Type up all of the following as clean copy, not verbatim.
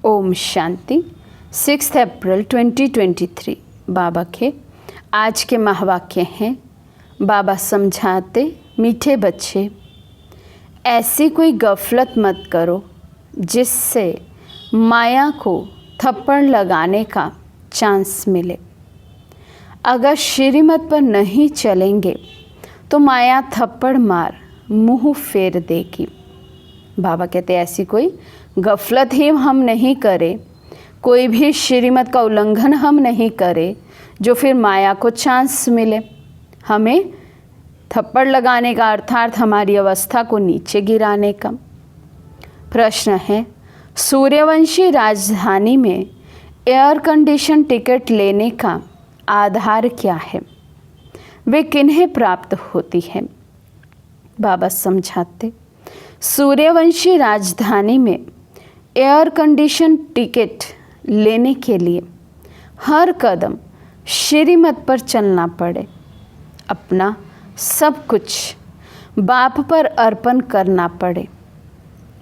ओम शांति। 6 अप्रैल 2023 बाबा के आज के महावाक्य हैं। बाबा समझाते, मीठे बच्चे, ऐसी कोई गफलत मत करो जिससे माया को थप्पड़ लगाने का चांस मिले। अगर श्रीमत पर नहीं चलेंगे तो माया थप्पड़ मार मुंह फेर देगी। बाबा कहते ऐसी कोई गफलत ही हम नहीं करें, कोई भी श्रीमत का उल्लंघन हम नहीं करें जो फिर माया को चांस मिले, हमें थप्पड़ लगाने का, अर्थात हमारी अवस्था को नीचे गिराने का। प्रश्न है, सूर्यवंशी राजधानी में एयर कंडीशन टिकट लेने का आधार क्या है, वे किन्हें प्राप्त होती है? बाबा समझाते, सूर्यवंशी राजधानी में एयर कंडीशन टिकट लेने के लिए हर कदम श्रीमत पर चलना पड़े, अपना सब कुछ बाप पर अर्पण करना पड़े।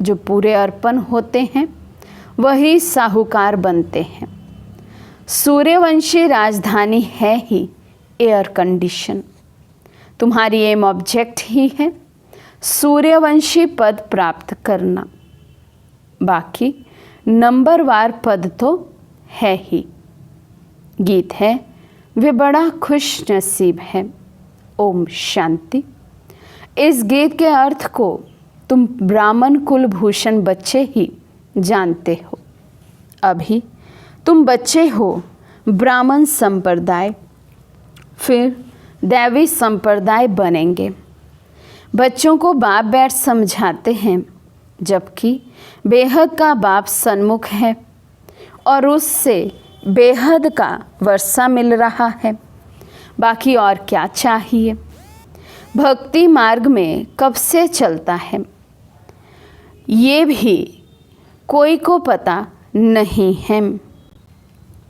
जो पूरे अर्पण होते हैं वही साहूकार बनते हैं। सूर्यवंशी राजधानी है ही एयर कंडीशन। तुम्हारी एम ऑब्जेक्ट ही है सूर्यवंशी पद प्राप्त करना, बाकी नंबरवार पद तो है ही। गीत है, वे बड़ा खुश नसीब है। ओम शांति। इस गीत के अर्थ को तुम ब्राह्मण कुलभूषण बच्चे ही जानते हो। अभी तुम बच्चे हो ब्राह्मण संप्रदाय, फिर दैवी संप्रदाय बनेंगे। बच्चों को बाप बैठ समझाते हैं, जबकि बेहद का बाप सन्मुख है और उससे बेहद का वर्षा मिल रहा है। बाकी और क्या चाहिए? भक्ति मार्ग में कब से चलता है ये भी कोई को पता नहीं है।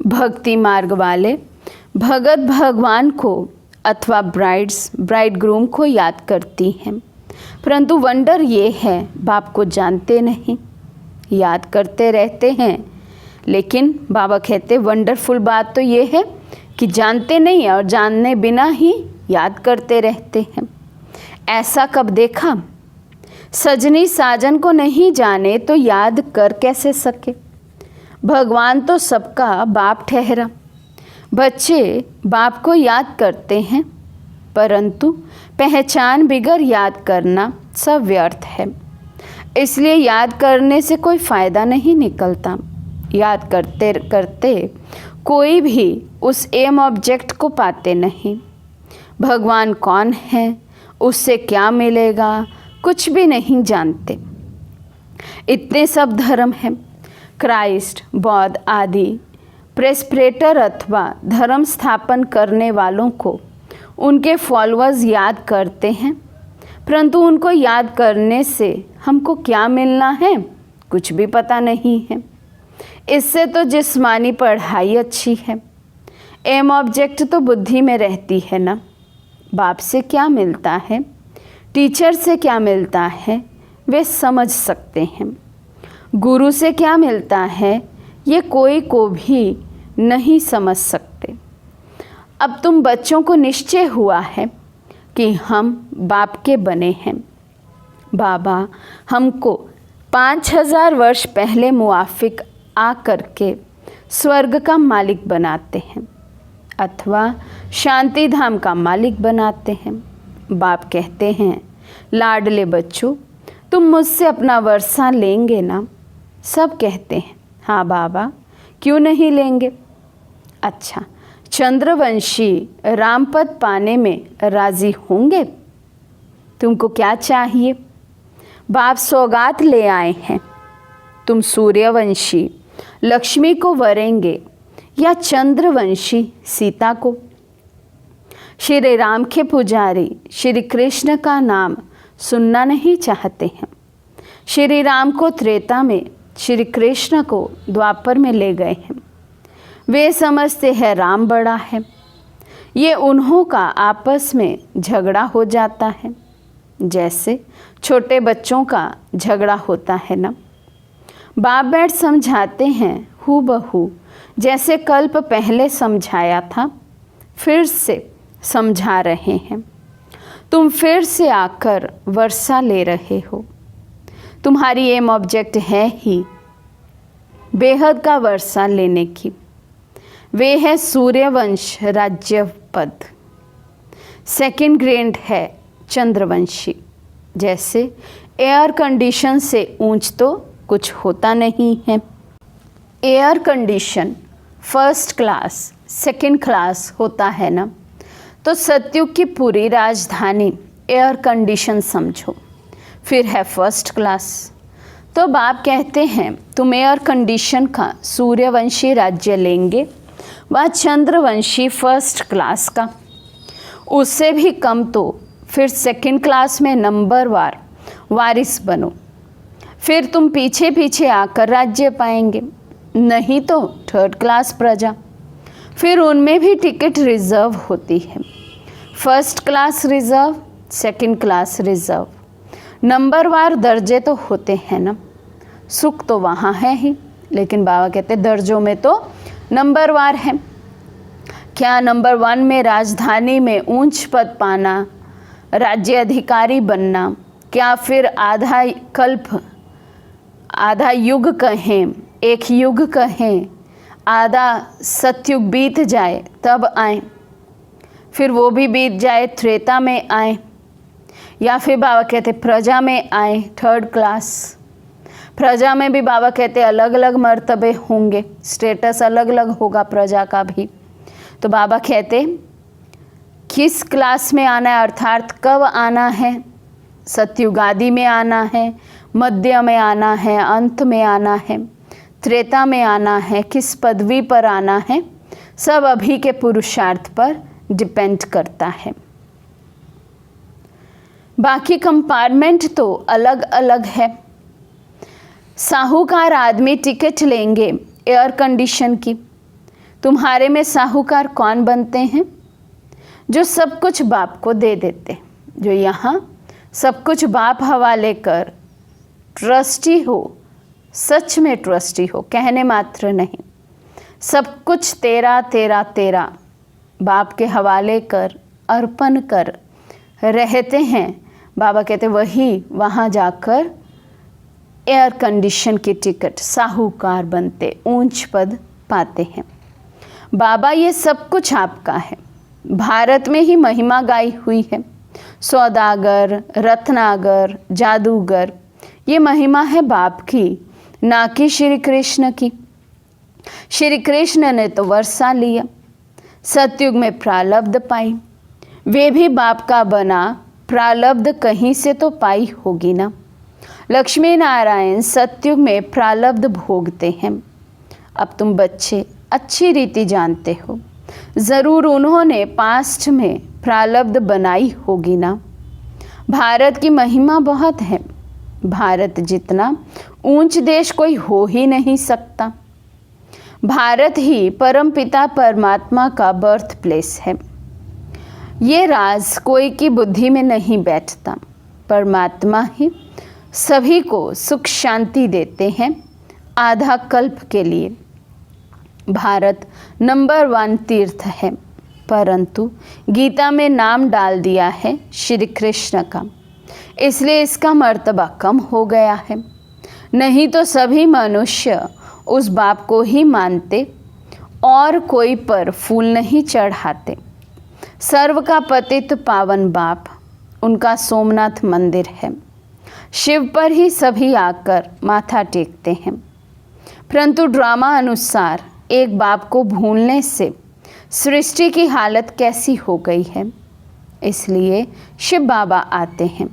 भक्ति मार्ग वाले भगत भगवान को अथवा ब्राइड ग्रूम को याद करती हैं, परंतु वंडर ये है बाप को जानते नहीं, याद करते रहते हैं। लेकिन बाबा कहते वंडरफुल बात तो ये है कि जानते नहीं और जानने बिना ही याद करते रहते हैं। ऐसा कब देखा? सजनी साजन को नहीं जाने तो याद कर कैसे सके? भगवान तो सबका बाप ठहरा। बच्चे बाप को याद करते हैं, परंतु पहचान बिगर याद करना सब व्यर्थ है। इसलिए याद करने से कोई फ़ायदा नहीं निकलता। याद करते करते कोई भी उस एम ऑब्जेक्ट को पाते नहीं। भगवान कौन है, उससे क्या मिलेगा, कुछ भी नहीं जानते। इतने सब धर्म हैं, क्राइस्ट, बौद्ध आदि प्रेस्प्रेटर अथवा धर्म स्थापन करने वालों को उनके फॉलोअर्स याद करते हैं, परंतु उनको याद करने से हमको क्या मिलना है कुछ भी पता नहीं है। इससे तो जिस्मानी पढ़ाई अच्छी है, एम ऑब्जेक्ट तो बुद्धि में रहती है ना। बाप से क्या मिलता है, टीचर से क्या मिलता है, वे समझ सकते हैं। गुरु से क्या मिलता है ये कोई को भी नहीं समझ सकते। अब तुम बच्चों को निश्चय हुआ है कि हम बाप के बने हैं। बाबा हमको 5000 वर्ष पहले मुआफिक आ करके स्वर्ग का मालिक बनाते हैं अथवा शांति धाम का मालिक बनाते हैं। बाप कहते हैं, लाडले बच्चों, तुम मुझसे अपना वर्षा लेंगे ना? सब कहते हैं, हाँ बाबा, क्यों नहीं लेंगे। अच्छा, चंद्रवंशी रामपद पाने में राजी होंगे? तुमको क्या चाहिए? बाप सौगात ले आए हैं। तुम सूर्यवंशी लक्ष्मी को वरेंगे या चंद्रवंशी सीता को? श्री राम के पुजारी श्री कृष्ण का नाम सुनना नहीं चाहते हैं। श्री राम को त्रेता में, श्री कृष्ण को द्वापर में ले गए हैं। वे समझते हैं राम बड़ा है। ये उन्हों का आपस में झगड़ा हो जाता है, जैसे छोटे बच्चों का झगड़ा होता है ना। बाप बैठ समझाते हैं हूबहू, जैसे कल्प पहले समझाया था फिर से समझा रहे हैं। तुम फिर से आकर वर्षा ले रहे हो। तुम्हारी एम ऑब्जेक्ट है ही बेहद का वर्षा लेने की। वे है सूर्यवंश राज्य पद। सेकंड ग्रेड है चंद्रवंशी। जैसे एयर कंडीशन से ऊंच तो कुछ होता नहीं है। Air condition first class second class होता है ना, तो सतयुग की पूरी राजधानी एयर कंडीशन समझो, फिर है फर्स्ट क्लास। तो बाप कहते हैं तुम एयर कंडीशन का सूर्यवंशी राज्य लेंगे, व चंद्रवंशी फर्स्ट क्लास का, उससे भी कम तो फिर सेकंड क्लास में नंबरवार वारिस बनो। फिर तुम पीछे पीछे आकर राज्य पाएंगे, नहीं तो थर्ड क्लास प्रजा। फिर उनमें भी टिकट रिजर्व होती है, first class reserve, second class reserve. नंबरवार दर्जे तो होते हैं ना, सुख तो वहाँ है ही, लेकिन बाबा कहते दर्जों में तो नंबरवार है। क्या नंबर 1 में राजधानी में ऊंच पद पाना, राज्य अधिकारी बनना, क्या फिर आधा कल्प, आधा युग कहें, एक युग कहें, आधा सतयुग बीत जाए तब आए, फिर वो भी बीत जाए त्रेता में आए, या फिर बाबा कहते प्रजा में आए थर्ड क्लास। प्रजा में भी बाबा कहते अलग अलग मर्तबे होंगे, स्टेटस अलग अलग होगा प्रजा का भी। तो बाबा कहते किस क्लास में आना है, अर्थात कब आना है, सतयुगादि में आना है, मध्य में आना है, अंत में आना है, त्रेता में आना है, किस पदवी पर आना है, सब अभी के पुरुषार्थ पर डिपेंड करता है। बाकी कंपार्टमेंट तो अलग अलग है। साहूकार आदमी टिकट लेंगे एयर कंडीशन की। तुम्हारे में साहूकार कौन बनते हैं? जो सब कुछ बाप को दे देते, जो यहाँ सब कुछ बाप हवाले कर ट्रस्टी हो, सच में ट्रस्टी हो, कहने मात्र नहीं, सब कुछ तेरा तेरा तेरा बाप के हवाले कर अर्पण कर रहते हैं। बाबा कहते वही वहाँ जाकर एयर कंडीशन की टिकट साहूकार बनते, ऊंच पद पाते हैं। बाबा ये सब कुछ आपका है। भारत में ही महिमा गाई हुई है, सौदागर, रत्नागर, जादूगर, ये महिमा है बाप की, ना कि श्री कृष्ण की। श्री कृष्ण ने तो वर्षा लिया, सतयुग में प्रालब्ध पाई, वे भी बाप का बना, प्रालब्ध कहीं से तो पाई होगी ना। लक्ष्मी नारायण सतयुग में प्रालब्ध भोगते हैं। अब तुम बच्चे अच्छी रीति जानते हो, ज़रूर उन्होंने पास्ट में प्रालब्ध बनाई होगी ना। भारत की महिमा बहुत है, भारत जितना ऊंच देश कोई हो ही नहीं सकता। भारत ही परमपिता परमात्मा का बर्थ प्लेस है। ये राज कोई की बुद्धि में नहीं बैठता, परमात्मा ही सभी को सुख शांति देते हैं आधा कल्प के लिए। भारत नंबर 1 तीर्थ है, परंतु गीता में नाम डाल दिया है श्री कृष्ण का, इसलिए इसका मर्तबा कम हो गया है। नहीं तो सभी मनुष्य उस बाप को ही मानते और कोई पर फूल नहीं चढ़ाते। सर्व का पतित पावन बाप, उनका सोमनाथ मंदिर है। शिव पर ही सभी आकर माथा टेकते हैं, परंतु ड्रामा अनुसार एक बाप को भूलने से सृष्टि की हालत कैसी हो गई है, इसलिए शिव बाबा आते हैं।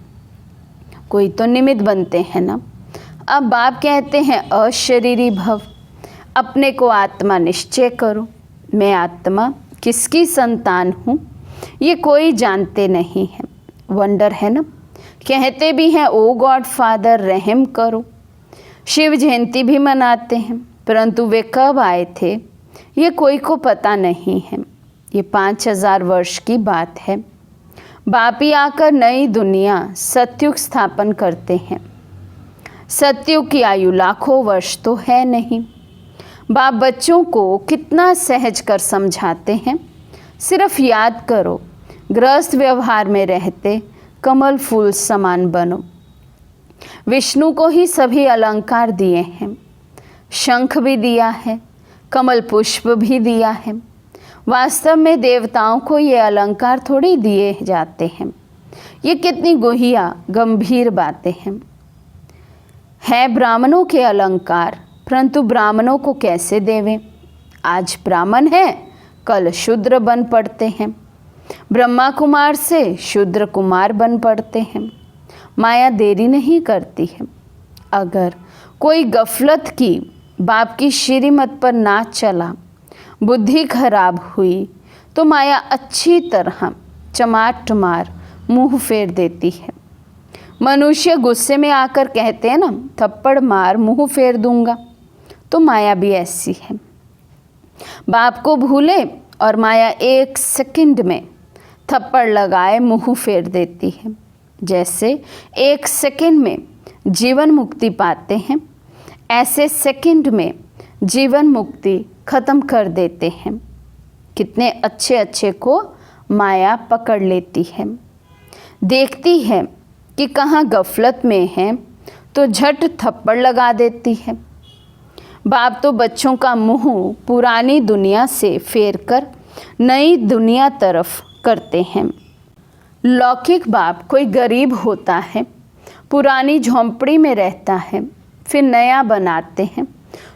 कोई तो निमित्त बनते हैं ना। अब बाप कहते हैं अशरीरी भव, अपने को आत्मा निश्चय करो। मैं आत्मा किसकी संतान हूँ ये कोई जानते नहीं है। वंडर है ना। कहते भी हैं ओ गॉड फादर रहम करो। शिव जयंती भी मनाते हैं, परंतु वे कब आए थे ये कोई को पता नहीं है। ये 5000 वर्ष की बात है। बापी आकर नई दुनिया सतयुग स्थापन करते हैं। सत्युग की आयु लाखों वर्ष तो है नहीं। बाप बच्चों को कितना सहज कर समझाते हैं। सिर्फ याद करो, गृहस्थ व्यवहार में रहते कमल फूल समान बनो। विष्णु को ही सभी अलंकार दिए हैं, शंख भी दिया है, कमल पुष्प भी दिया है। वास्तव में देवताओं को ये अलंकार थोड़ी दिए जाते हैं। ये कितनी गुहिया गंभीर बातें हैं। है ब्राह्मणों के अलंकार, परंतु ब्राह्मणों को कैसे देवें? आज ब्राह्मण है, कल शूद्र बन पड़ते हैं। ब्रह्मा कुमार से शूद्र कुमार बन पड़ते हैं। माया देरी नहीं करती है। अगर कोई गफलत की, बाप की श्रीमत पर ना चला, बुद्धि खराब हुई, तो माया अच्छी तरह चमाट मार मुंह फेर देती है। मनुष्य गुस्से में आकर कहते हैं ना, थप्पड़ मार मुंह फेर दूंगा, तो माया भी ऐसी है। बाप को भूले और माया 1 सेकंड में थप्पड़ लगाए मुंह फेर देती है। जैसे 1 सेकंड में जीवन मुक्ति पाते हैं, ऐसे सेकंड में जीवन मुक्ति खत्म कर देते हैं। कितने अच्छे अच्छे को माया पकड़ लेती है। देखती है कि कहाँ गफलत में है तो झट थप्पड़ लगा देती है। बाप तो बच्चों का मुंह पुरानी दुनिया से फेर कर नई दुनिया तरफ करते हैं। लौकिक बाप कोई गरीब होता है, पुरानी झोंपड़ी में रहता है, फिर नया बनाते हैं,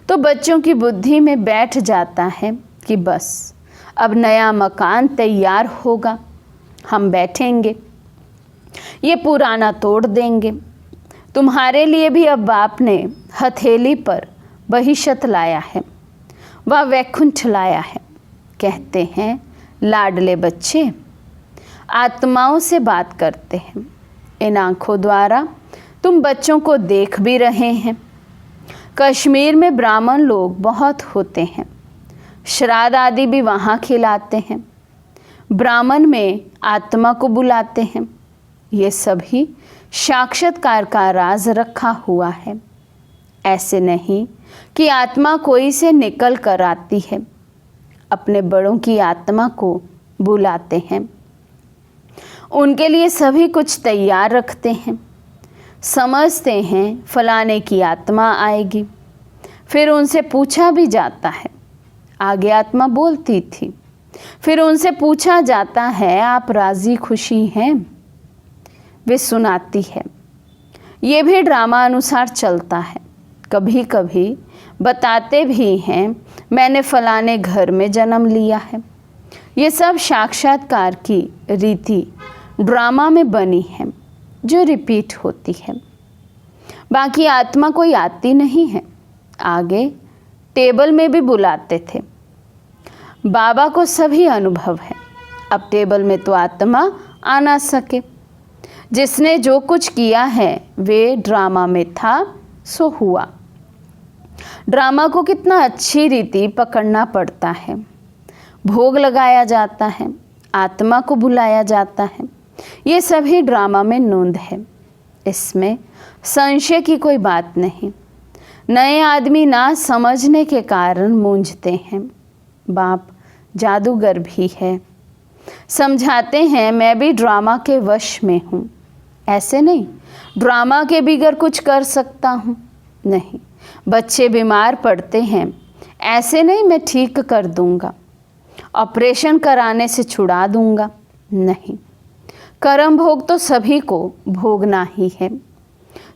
तो बच्चों की बुद्धि में बैठ जाता है कि बस अब नया मकान तैयार होगा, हम बैठेंगे, ये पुराना तोड़ देंगे। तुम्हारे लिए भी अब बाप ने हथेली पर बहिशत लाया है, वह वैकुंठ लाया है। कहते हैं लाडले बच्चे आत्माओं से बात करते हैं। इन आँखों द्वारा तुम बच्चों को देख भी रहे हैं। कश्मीर में ब्राह्मण लोग बहुत होते हैं, श्राद्ध आदि भी वहाँ खिलाते हैं। ब्राह्मण में आत्मा को बुलाते हैं। ये सभी साक्षात्कार का राज रखा हुआ है। ऐसे नहीं कि आत्मा कोई से निकल कर आती है। अपने बड़ों की आत्मा को बुलाते हैं, उनके लिए सभी कुछ तैयार रखते हैं। समझते हैं फलाने की आत्मा आएगी। फिर उनसे पूछा भी जाता है, आगे आत्मा बोलती थी। फिर उनसे पूछा जाता है आप राज़ी खुशी हैं? वे सुनाती है। ये भी ड्रामा अनुसार चलता है। कभी कभी बताते भी हैं मैंने फलाने घर में जन्म लिया है। ये सब साक्षात्कार की रीति ड्रामा में बनी है जो रिपीट होती है। बाकी आत्मा कोई आती नहीं है। आगे टेबल में भी बुलाते थे। बाबा को सभी अनुभव है। अब टेबल में तो आत्मा आ ना सके। जिसने जो कुछ किया है वे ड्रामा में था सो हुआ। ड्रामा को कितना अच्छी रीति पकड़ना पड़ता है। भोग लगाया जाता है, आत्मा को बुलाया जाता है। ये सभी ड्रामा में नोंद है। इसमें संशय की कोई बात नहीं। नए आदमी ना समझने के कारण मूंझते हैं। बाप जादूगर भी है। समझाते हैं मैं भी ड्रामा के वश में हूँ। ऐसे नहीं ड्रामा के बिगर कुछ कर सकता हूँ, नहीं। बच्चे बीमार पड़ते हैं, ऐसे नहीं मैं ठीक कर दूँगा, ऑपरेशन कराने से छुड़ा दूँगा, नहीं। कर्म भोग तो सभी को भोगना ही है।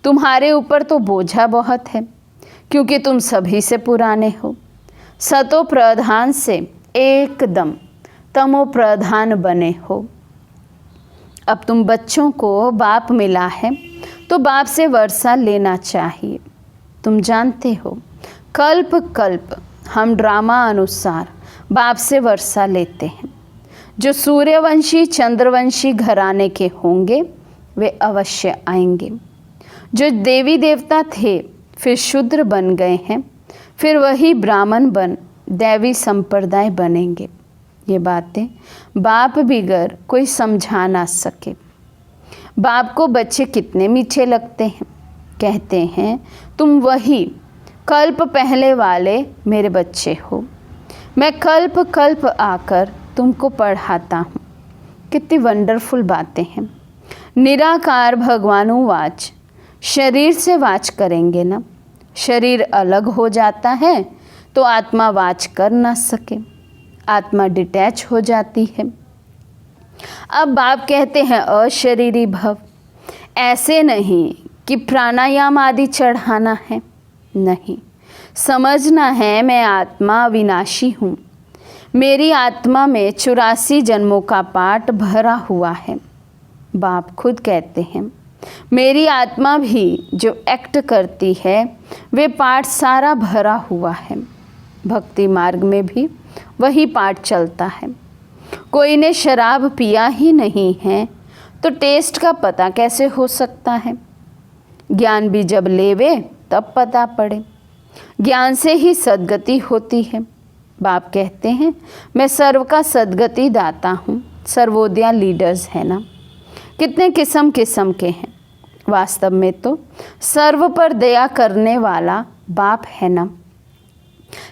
तुम्हारे ऊपर तो बोझा बहुत है, क्योंकि तुम सभी से पुराने हो। सतो प्रधान से एकदम तमो प्रधान बने हो। अब तुम बच्चों को बाप मिला है तो बाप से वर्षा लेना चाहिए। तुम जानते हो कल्प कल्प हम ड्रामा अनुसार बाप से वर्षा लेते हैं। जो सूर्यवंशी चंद्रवंशी घराने के होंगे वे अवश्य आएंगे। जो देवी देवता थे फिर शूद्र बन गए हैं, फिर वही ब्राह्मण बन दैवी संप्रदाय बनेंगे। ये बातें बाप बिगर कोई समझा ना सके। बाप को बच्चे कितने मीठे लगते हैं। कहते हैं तुम वही कल्प पहले वाले मेरे बच्चे हो। मैं कल्प कल्प आकर तुमको पढ़ाता हूँ। कितनी वंडरफुल बातें हैं। निराकार भगवानु वाच, शरीर से वाच करेंगे ना, शरीर अलग हो जाता है तो आत्मा वाच कर ना सके, आत्मा डिटैच हो जाती है। अब बाप कहते हैं अशरीरी भव। ऐसे नहीं कि प्राणायाम आदि चढ़ाना है, नहीं, समझना है मैं आत्मा अविनाशी हूँ। मेरी आत्मा में 84 जन्मों का पाठ भरा हुआ है। बाप खुद कहते हैं मेरी आत्मा भी जो एक्ट करती है वे पाठ सारा भरा हुआ है। भक्ति मार्ग में भी वही पाठ चलता है। कोई ने शराब पिया ही नहीं है तो टेस्ट का पता कैसे हो सकता है। ज्ञान भी जब लेवे तब पता पड़े। ज्ञान से ही सद्गति होती है। बाप कहते हैं मैं सर्व का सद्गति दाता हूँ। सर्वोदया लीडर्स है ना, कितने किस्म किस्म के हैं। वास्तव में तो सर्व पर दया करने वाला बाप है ना।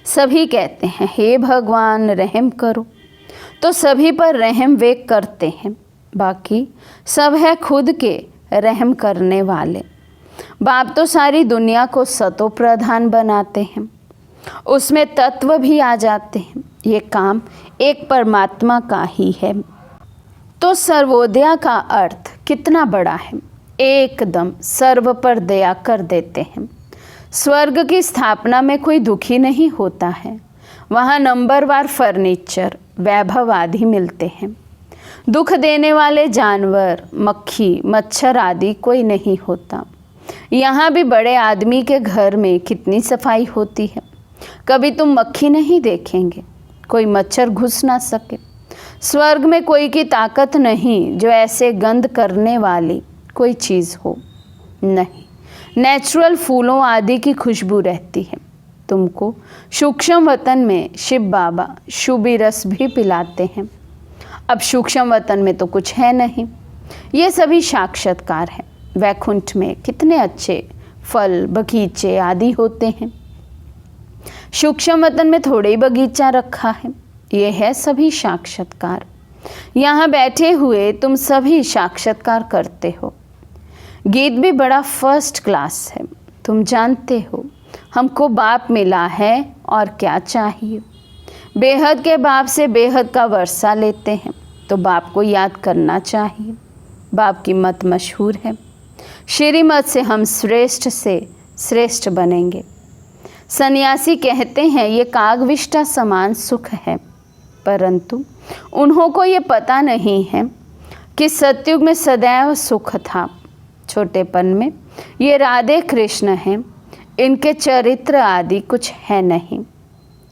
सभी कहते हैं हे भगवान रहम करो, तो सभी पर रहम वे करते हैं। बाकी सब है खुद के रहम करने वाले। बाप तो सारी दुनिया को सतो प्रधान बनाते हैं, उसमें तत्व भी आ जाते हैं। ये काम एक परमात्मा का ही है। तो सर्वोदया का अर्थ कितना बड़ा है। एकदम सर्व पर दया कर देते हैं। स्वर्ग की स्थापना में कोई दुखी नहीं होता है। वहाँ नंबरवार फर्नीचर वैभव आदि मिलते हैं। दुख देने वाले जानवर मक्खी मच्छर आदि कोई नहीं होता। यहाँ भी बड़े आदमी के घर में कितनी सफाई होती है। कभी तुम मक्खी नहीं देखेंगे, कोई मच्छर घुस ना सके। स्वर्ग में कोई की ताकत नहीं जो ऐसे गंध करने वाली कोई चीज़ हो, नहीं। नेचुरल फूलों आदि की खुशबू रहती है। तुमको सूक्ष्म वतन में शिव बाबा शुभी रस भी पिलाते हैं। अब सूक्ष्म वतन में तो कुछ है नहीं, ये सभी साक्षात्कार है। वैकुंठ में कितने अच्छे फल बगीचे आदि होते हैं। सूक्ष्म वतन में थोड़े ही बगीचा रखा है। ये है सभी साक्षात्कार। यहाँ बैठे हुए तुम सभी साक्षात्कार करते हो। गीत भी बड़ा फर्स्ट क्लास है। तुम जानते हो हमको बाप मिला है और क्या चाहिए। बेहद के बाप से बेहद का वर्षा लेते हैं तो बाप को याद करना चाहिए। बाप की मत मशहूर है, श्रीमत से हम श्रेष्ठ से श्रेष्ठ बनेंगे। सन्यासी कहते हैं ये कागविष्टा समान सुख है, परंतु उन्हों को ये पता नहीं है कि सतयुग में सदैव सुख था। छोटेपन में ये राधे कृष्ण हैं, इनके चरित्र आदि कुछ है नहीं।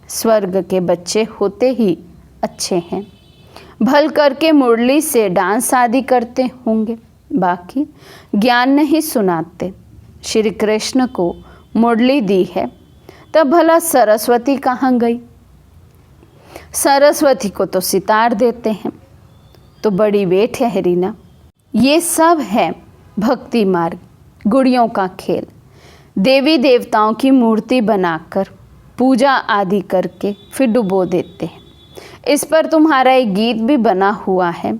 स्वर्ग के बच्चे होते ही अच्छे हैं, भल करके मुरली से डांस आदि करते होंगे, बाकी ज्ञान नहीं सुनाते। श्री कृष्ण को मुरली दी है तब भला सरस्वती कहाँ गई। सरस्वती को तो सितार देते हैं, तो बड़ी वे ठहरी ना। ये सब है भक्ति मार्ग, गुड़ियों का खेल। देवी देवताओं की मूर्ति बनाकर पूजा आदि करके फिर डुबो देते हैं। इस पर तुम्हारा एक गीत भी बना हुआ है।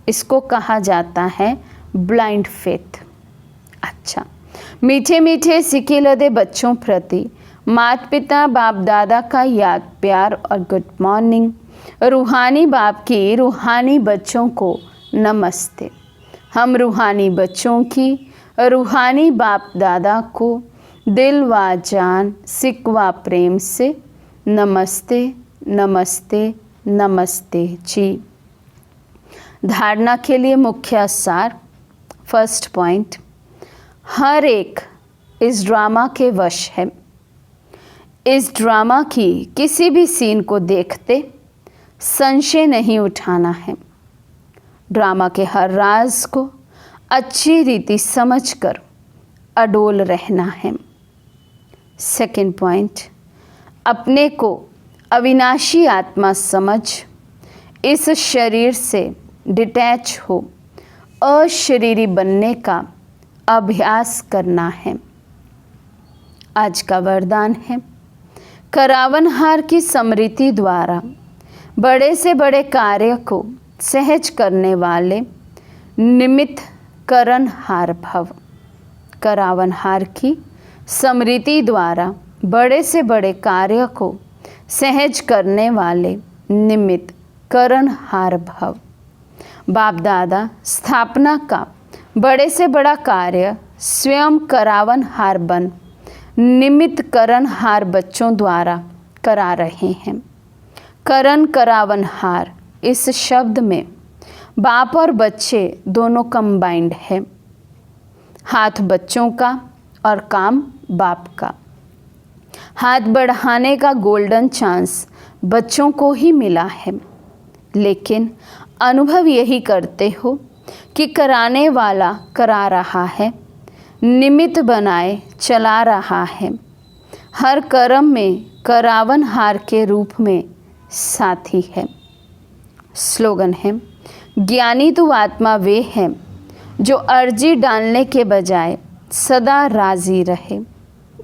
इसको कहा जाता है ब्लाइंड फेथ। अच्छा, मीठे मीठे सिके लदे बच्चों प्रति माता पिता बाप दादा का याद प्यार और गुड मॉर्निंग। रूहानी बाप की रूहानी बच्चों को नमस्ते। हम रूहानी बच्चों की रूहानी बाप दादा को दिल व जान सिकवा प्रेम से नमस्ते नमस्ते नमस्ते जी। धारणा के लिए मुख्य सार। फर्स्ट पॉइंट, हर एक इस ड्रामा के वश है। इस ड्रामा की किसी भी सीन को देखते संशय नहीं उठाना है। ड्रामा के हर राज को अच्छी रीति समझकर अडोल रहना है। सेकंड पॉइंट, अपने को अविनाशी आत्मा समझ इस शरीर से डिटैच हो अशरीरी बनने का अभ्यास करना है। आज का वरदान है, करावनहार की स्मृति द्वारा बड़े से बड़े कार्य को सहज करने वाले निमित्त करणहार भव। करावनहार की स्मृति द्वारा बड़े से बड़े कार्य को सहज करने वाले निमित्त करणहार भव। बाप दादा स्थापना का बड़े से बड़ा कार्य स्वयं करावनहार बन निमित्त करणहार बच्चों द्वारा करा रहे हैं। करण करावनहार इस शब्द में बाप और बच्चे दोनों कंबाइंड है। हाथ बच्चों का और काम बाप का। हाथ बढ़ाने का गोल्डन चांस बच्चों को ही मिला है, लेकिन अनुभव यही करते हो कि कराने वाला करा रहा है, निमित्त बनाए चला रहा है। हर कर्म में करावनहार के रूप में साथी है। स्लोगन है, ज्ञानी तो आत्मा वे हैं जो अर्जी डालने के बजाय सदा राजी रहे।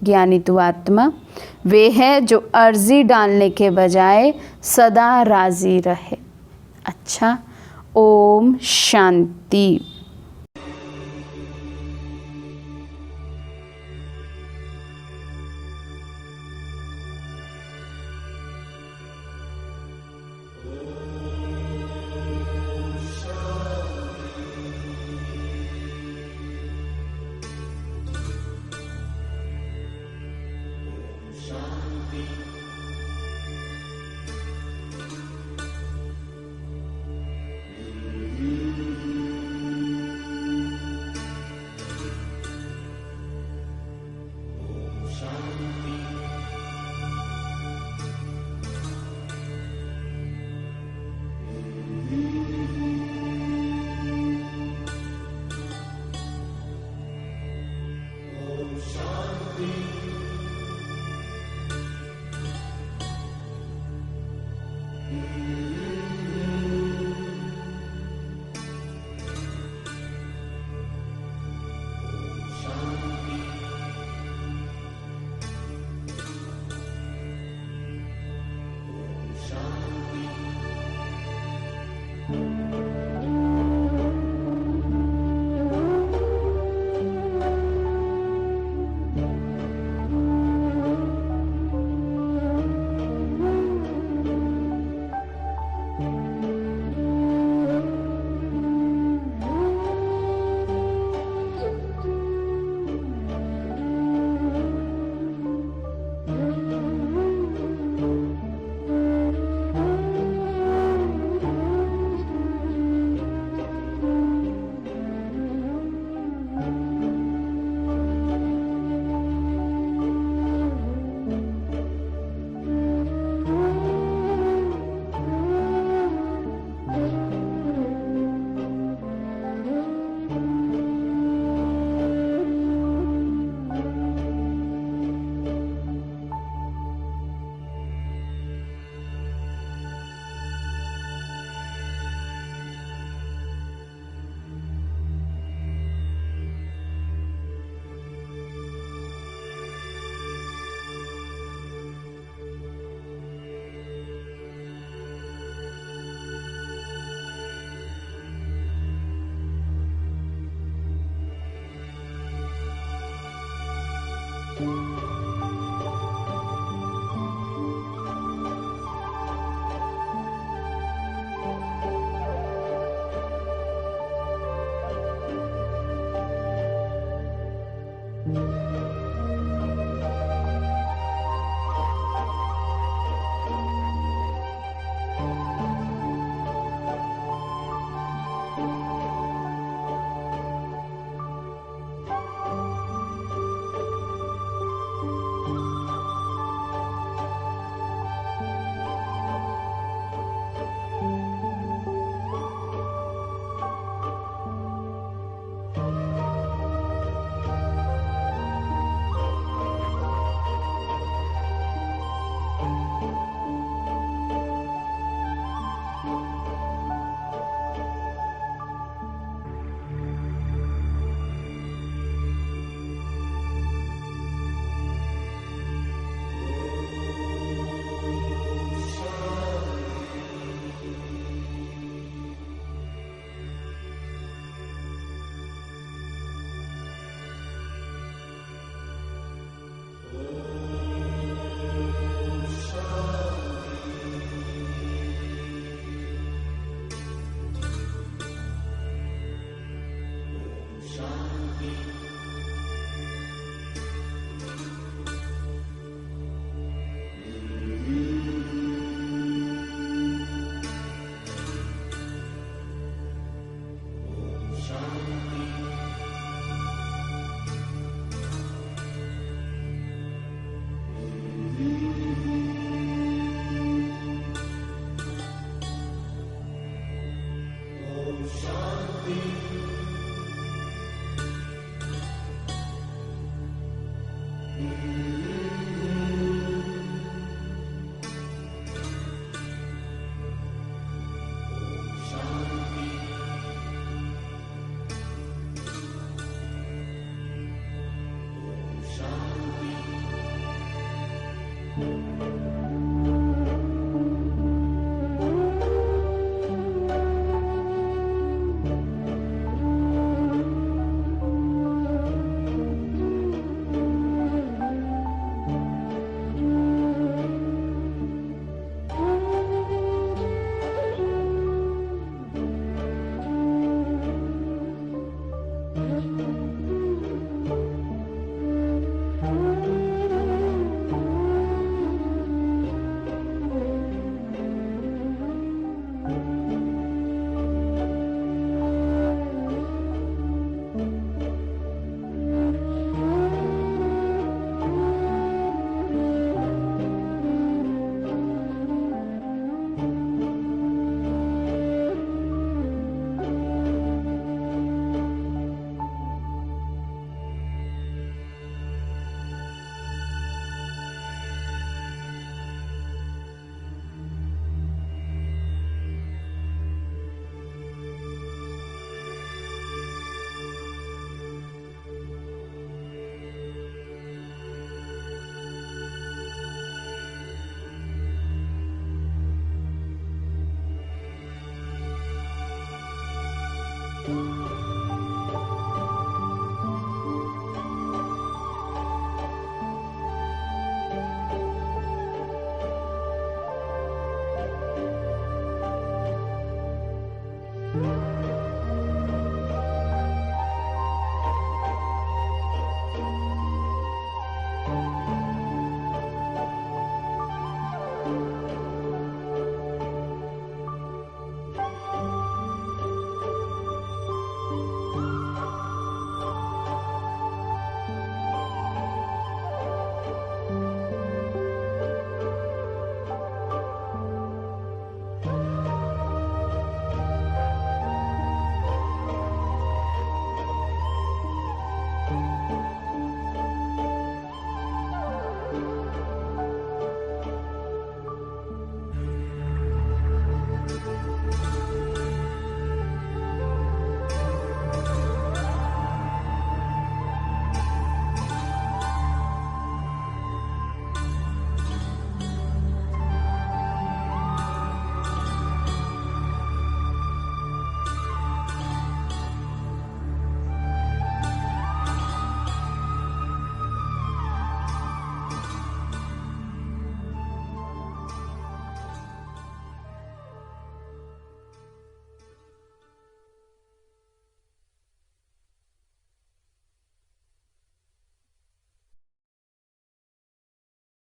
ज्ञानी तो आत्मा वे हैं जो अर्जी डालने के बजाय सदा राजी रहे। अच्छा, ओम शांति। शांति।